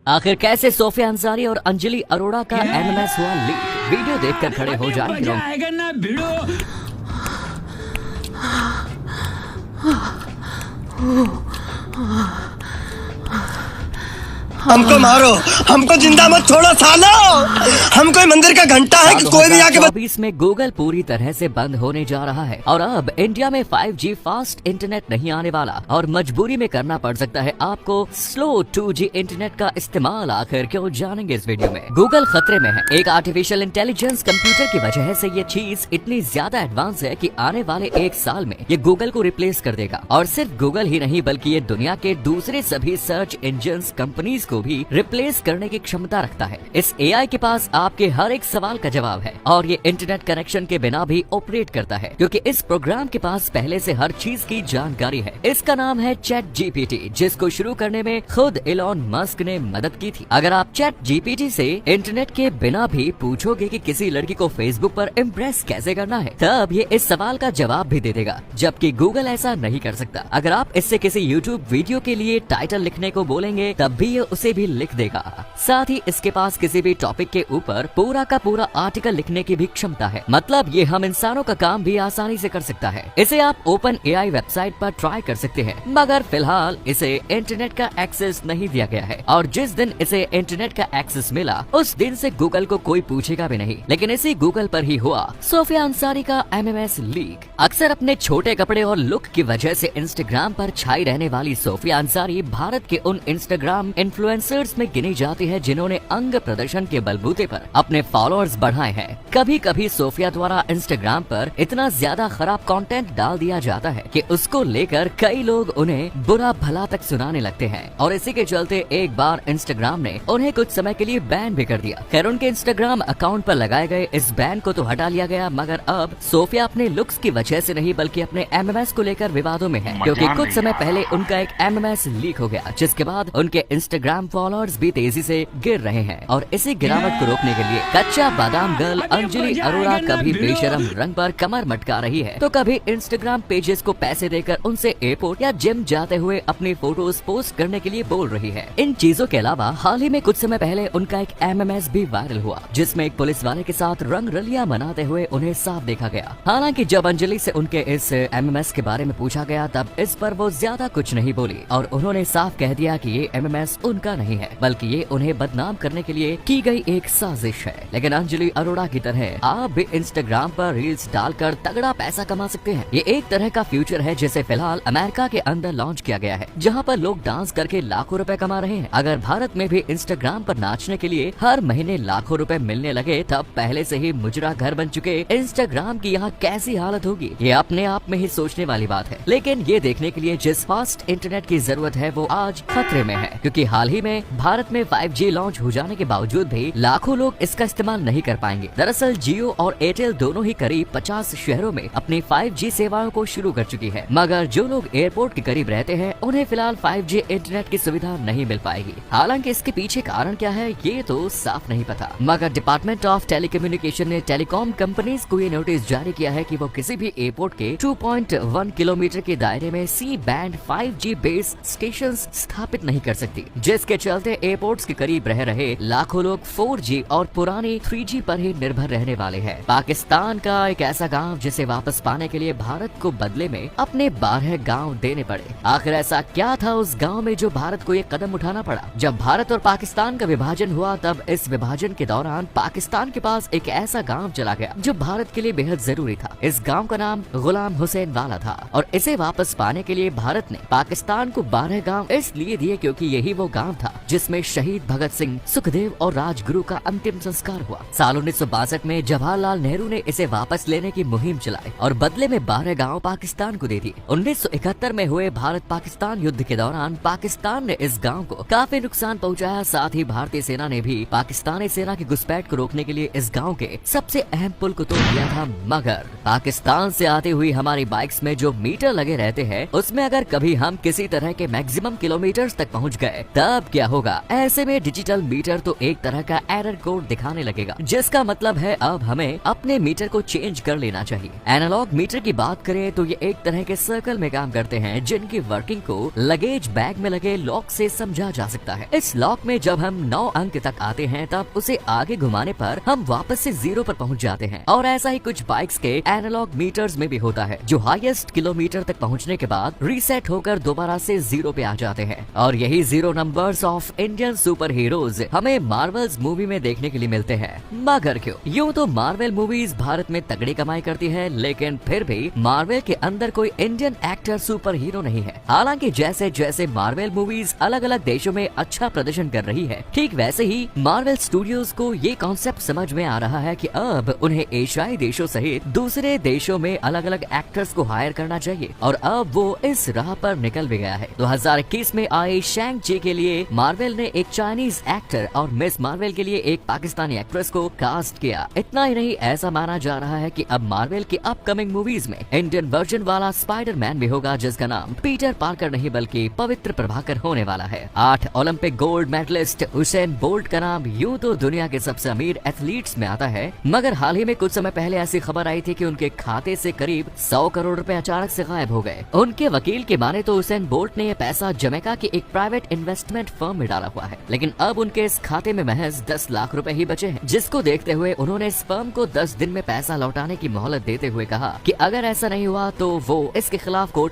आखिर कैसे सोफिया अंसारी और अंजलि अरोड़ा का एमएमएस हुआ लीक? वीडियो देखकर खड़े हो जाएंगे। आएगा ना भिड़ो। हमको मारो, हमको जिंदा मत छोड़ो सालो। हम कोई मंदिर का घंटा है कि कोई भी आके 2024 में गूगल पूरी तरह से बंद होने जा रहा है और अब इंडिया में 5G फास्ट इंटरनेट नहीं आने वाला और मजबूरी में करना पड़ सकता है आपको स्लो 2G इंटरनेट का इस्तेमाल। आखिर क्यों, जानेंगे इस वीडियो में। गूगल खतरे में है। एक आर्टिफिशियल इंटेलिजेंस कंप्यूटर की वजह से ये चीज इतनी ज्यादा एडवांस है कि आने वाले 1 साल में ये गूगल को रिप्लेस कर देगा। और सिर्फ गूगल ही नहीं बल्कि ये दुनिया के दूसरे सभी सर्च इंजन कंपनीज को भी रिप्लेस करने की क्षमता रखता है। इस एआई के पास आपके हर एक सवाल का जवाब है और ये इंटरनेट कनेक्शन के बिना भी ऑपरेट करता है क्योंकि इस प्रोग्राम के पास पहले से हर चीज की जानकारी है। इसका नाम है चैट जीपीटी, जिसको शुरू करने में खुद इलॉन मस्क ने मदद की थी। अगर आप चैट जीपीटी से इंटरनेट के बिना भी पूछोगे कि किसी लड़की को फेसबुक पर इम्प्रेस कैसे करना है, तब ये इस सवाल का जवाब भी दे देगा, जबकि गूगल ऐसा नहीं कर सकता। अगर आप इससे किसी यूट्यूब वीडियो के लिए टाइटल लिखने को बोलेंगे तब भी ये उसे भी लिख देगा। साथ ही इसके पास किसी भी टॉपिक के ऊपर पूरा का पूरा आर्टिकल लिखने की भी क्षमता है। मतलब ये हम इंसानों का काम भी आसानी से कर सकता है। इसे आप ओपन एआई वेबसाइट पर ट्राई कर सकते हैं, मगर फिलहाल इसे इंटरनेट का एक्सेस नहीं दिया गया है और जिस दिन इसे इंटरनेट का एक्सेस मिला उस दिन से गूगल को कोई पूछेगा भी नहीं। लेकिन इसी गूगल पर ही हुआ सोफिया अंसारी का एमएमएस लीक। अक्सर अपने छोटे कपड़े और लुक की वजह से इंस्टाग्राम पर छाई रहने वाली सोफिया अंसारी भारत के उन इंस्टाग्राम इन्फ्लुएंसर्स में गिनी जाती है जिन्होंने अंग प्रदर्शन के बलबूते पर अपने फॉलोअर्स बढ़ाए हैं। कभी कभी सोफिया द्वारा इंस्टाग्राम पर इतना ज्यादा खराब कंटेंट डाल दिया जाता है कि उसको लेकर कई लोग उन्हें बुरा भला तक सुनाने लगते हैं और इसी के चलते एक बार इंस्टाग्राम ने उन्हें कुछ समय के लिए बैन भी कर दिया। खैर, उनके इंस्टाग्राम अकाउंट पर लगाए गए इस बैन को तो हटा लिया गया, मगर अब सोफिया अपने लुक्स की वजह से नहीं बल्कि अपने एमएमएस को लेकर विवादों में है, क्योंकि कुछ समय पहले उनका एक एमएमएस लीक हो गया, जिसके बाद उनके इंस्टाग्राम फॉलोअर्स भी तेजी से गिर रहे हैं। और इसी गिरावट को रोकने के लिए कच्चा बादाम गर्ल अंजलि अरोड़ा कभी बेशरम रंग पर कमर मटका रही है तो कभी इंस्टाग्राम पेजेस को पैसे देकर उनसे एयरपोर्ट या जिम जाते हुए अपनी फोटोज पोस्ट करने के लिए बोल रही है। इन चीजों के अलावा हाल ही में कुछ समय पहले उनका एक एमएमएस भी वायरल हुआ, जिसमें एक पुलिस वाले के साथ रंग रलियां मनाते हुए उन्हें साफ देखा गया। हालांकि जब अंजलि से उनके इस एमएमएस के बारे में पूछा गया तब इस पर वो ज्यादा कुछ नहीं बोली और उन्होंने साफ कह दिया कि ये एमएमएस उनका नहीं है बल्कि ये उन्हें बदनाम करने के लिए की गई एक साजिश है। लेकिन अंजलि अरोड़ा की तरह आप भी इंस्टाग्राम पर रील्स डालकर तगड़ा पैसा कमा सकते हैं। ये एक तरह का फ्यूचर है जिसे फिलहाल अमेरिका के अंदर लॉन्च किया गया है, जहां पर लोग डांस करके लाखों रुपए कमा रहे हैं। अगर भारत में भी इंस्टाग्राम पर नाचने के लिए हर महीने लाखों रुपए मिलने लगे तब पहले से ही मुजरा घर बन चुके इंस्टाग्राम की यहाँ कैसी हालत होगी, ये अपने आप में ही सोचने वाली बात है। लेकिन ये देखने के लिए जिस फास्ट इंटरनेट की जरूरत है वो आज खतरे में है, क्योंकि हाल ही में भारत में 5G लॉन्च हो जाने के बावजूद भी लाखों लोग इसका इस्तेमाल नहीं कर पाएंगे। दरअसल जियो और एयरटेल दोनों ही करीब 50 शहरों में अपनी 5G सेवाओं को शुरू कर चुकी है, मगर जो लोग एयरपोर्ट के करीब रहते हैं उन्हें फिलहाल 5G इंटरनेट की सुविधा नहीं मिल पाएगी। हालांकि इसके पीछे कारण क्या है ये तो साफ नहीं पता, मगर डिपार्टमेंट ऑफ टेलीकम्युनिकेशन ने टेलीकॉम कंपनीज को ये नोटिस जारी किया है कि वो किसी भी एयरपोर्ट के 2.1 किलोमीटर के दायरे में सी बैंड 5G बेस स्टेशन स्थापित नहीं कर सकती, जिसके चलते एयरपोर्ट्स के करीब रह रहे लाखों लोग 4G और पुरानी 3G पर ही निर्भर रहने वाले हैं। पाकिस्तान का एक ऐसा गांव जिसे वापस पाने के लिए भारत को बदले में अपने 12 गांव देने पड़े। आखिर ऐसा क्या था उस गांव में जो भारत को ये कदम उठाना पड़ा? जब भारत और पाकिस्तान का विभाजन हुआ तब इस विभाजन के दौरान पाकिस्तान के पास एक ऐसा गांव चला गया जो भारत के लिए बेहद जरूरी था। इस गाँव का नाम गुलाम हुसैन वाला था और इसे वापस पाने के लिए भारत ने पाकिस्तान को 12 गाँव इसलिए दिए क्योंकि यही वो गाँव था जिसमें शहीद भगत सिंह, सुखदेव और राजगुरु का अंतिम संस्कार हुआ। साल 1962 में जवाहरलाल नेहरू ने इसे वापस लेने की मुहिम चलाई और बदले में 12 गांव पाकिस्तान को दे दिए। 1971 में हुए भारत पाकिस्तान युद्ध के दौरान पाकिस्तान ने इस गांव को काफी नुकसान पहुंचाया। साथ ही भारतीय सेना ने भी पाकिस्तानी सेना की घुसपैठ को रोकने के लिए इस गाँव के सबसे अहम पुल को तोड़ दिया था। मगर पाकिस्तान से आती हुई हमारी बाइक्स में जो मीटर लगे रहते हैं उसमें अगर कभी हम किसी तरह के मैक्सिमम किलोमीटर्स तक पहुँच गए तब अब क्या होगा, ऐसे में डिजिटल मीटर तो एक तरह का एरर कोड दिखाने लगेगा, जिसका मतलब है अब हमें अपने मीटर को चेंज कर लेना चाहिए। एनालॉग मीटर की बात करें तो ये एक तरह के सर्कल में काम करते हैं, जिनकी वर्किंग को लगेज बैग में लगे लॉक से समझा जा सकता है। इस लॉक में जब हम 9 अंक तक आते हैं तब उसे आगे घुमाने पर हम वापस से 0 पर पहुंच जाते हैं। और ऐसा ही कुछ बाइक्स के एनालॉग मीटर्स में भी होता है, जो हाईएस्ट किलोमीटर तक पहुंचने के बाद रीसेट होकर दोबारा से 0 पे आ जाते हैं। और यही 0 numbers of Indian super heroes हमें मार्वल्स मूवी में देखने के लिए मिलते हैं। मगर क्यों? यूँ तो मार्वल मूवीज भारत में तगड़ी कमाई करती है, लेकिन फिर भी मार्वल के अंदर कोई इंडियन एक्टर सुपर हीरो नहीं है। हालांकि जैसे जैसे मार्वल मूवीज अलग अलग देशों में अच्छा प्रदर्शन कर रही है, ठीक वैसे ही मार्वल स्टूडियोज को ये कॉन्सेप्ट समझ में आ रहा है कि अब उन्हें एशियाई देशों सहित दूसरे देशों में अलग अलग एक्टर्स को हायर करना चाहिए, और अब वो इस राह पर निकल भी गया है। 2021 में आए शैंग-ची के लिए मार्वल ने एक चाइनीज एक्टर और मिस मार्वल के लिए एक पाकिस्तानी एक्ट्रेस को कास्ट किया। इतना ही नहीं, ऐसा माना जा रहा है कि अब मार्वल की अपकमिंग मूवीज में इंडियन वर्जन वाला स्पाइडरमैन भी होगा, जिसका नाम पीटर पार्कर नहीं बल्कि पवित्र प्रभाकर होने वाला है। 8 Olympic gold medallist Usain Bolt का नाम यूं तो दुनिया के सबसे अमीर एथलीट्स में आता है, मगर हाल ही में कुछ समय पहले ऐसी खबर आई थी कि उनके खाते से करीब 100 करोड़ रुपए अचानक से गायब हो गए। उनके वकील की माने तो उसेन बोल्ट ने यह पैसा जमैका की एक प्राइवेट इन्वेस्टमेंट फर्म में डाला हुआ है, लेकिन अब उनके इस खाते में महज 10 लाख रुपए ही बचे हैं, जिसको देखते हुए उन्होंने इस फर्म को 10 दिन में पैसा लौटाने की मोहलत देते हुए कहा कि अगर ऐसा नहीं हुआ तो वो इसके खिलाफ कोर्ट